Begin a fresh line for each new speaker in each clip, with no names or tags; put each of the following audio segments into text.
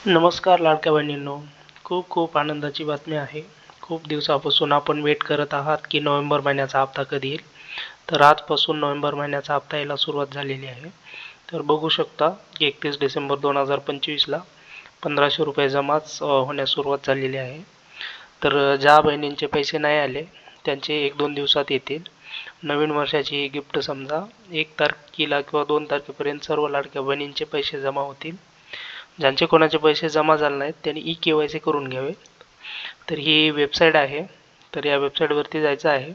नमस्कार लाडक्या बहिणींनो, खूप खूप आनंदाची बातमी आहे. खूप दिवसापासून आपण वेट करत आहात की नोव्हेंबर महिन्याचा हप्ता कधी येईल. तर आजपासून नोव्हेंबर महिन्याचा हप्ता यायला सुरुवात झालेली आहे. तर बघू शकता 31 डिसेंबर 2025ला 1500 रुपये जमाच होण्यास सुरुवात झालेली आहे. तर ज्या बहिणींचे पैसे नाही आले त्यांचे 1-2 दिवसात येतील. नवीन वर्षाची गिफ्ट समजा 1 तारखेला किंवा 2 तारखेपर्यंत सर्व लाडक्या बहिणींचे पैसे जमा होतील. ज्यांचे कोणाचे पैसे जमा झाले नाहीत त्यांनी ई-के-वाय-सी करून घ्यावे. तर ही वेबसाईट आहे. तर या वेबसाईटवरती जायचं आहे.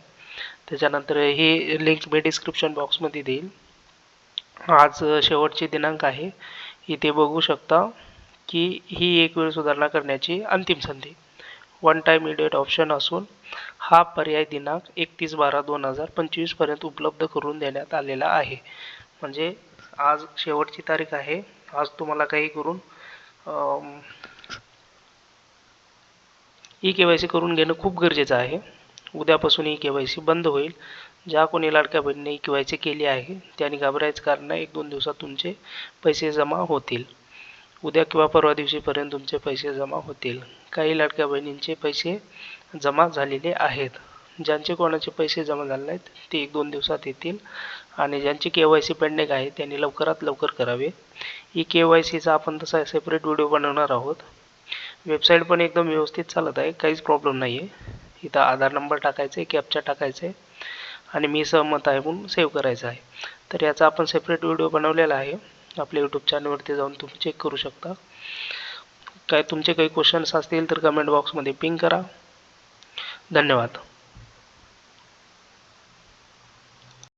त्याच्यानंतर ही लिंक मी डिस्क्रिप्शन बॉक्समध्ये देईल. आज शेवटची दिनांक आहे. इथे बघू शकता की ही एक वेळ सुधारणा करण्याची अंतिम संधी. वन टाइम इडिएट ऑप्शन असून हा पर्याय दिनांक 31/12/2025 पर्यंत उपलब्ध करून देण्यात आलेला आहे. म्हणजे आज शेवटची तारीख आहे. आज तुम्हाला काही करून ई-के-वाय-सी करून घेणं खूप गरजेचं आहे. उद्यापासून ई-के-वाय-सी बंद होईल. ज्या कोणी लाडक्या बहिणीने ई-के-वाय-सी केली आहे त्यांनी घाबरायचं कारण नाही. 1-2 दिवसात तुमचे पैसे जमा होतील. उद्या किंवा परवा दिवशीपर्यंत तुमचे पैसे जमा होतील. काही लाडक्या बहिणींचे पैसे जमा झालेले आहेत. ज्यांचे कोणाचे पैसे जमा झाले नाहीत ते 1-2 दिवसात येतील आणि ज्यांची के-वाय-सी पेंडिंग आहे त्यांनी लवकरात लवकर करावे. ई-के-वाय-सीचा आपण तसा सेपरेट व्हिडिओ बनवणार आहोत. वेबसाईट पण एकदम व्यवस्थित चालत आहे, काहीच प्रॉब्लेम नाही आहे. इथं आधार नंबर टाकायचा आहे, कॅप्चा टाकायचा आहे आणि मी सहमत आहे म्हणून सेव्ह करायचं आहे. तर याचा आपण सेपरेट व्हिडिओ बनवलेला आहे. आपल्या यूट्यूब चॅनलवरती जाऊन तुम्ही चेक करू शकता. काय तुमचे काही क्वेश्चन्स असतील तर कमेंट बॉक्समध्ये पिंग करा. धन्यवाद.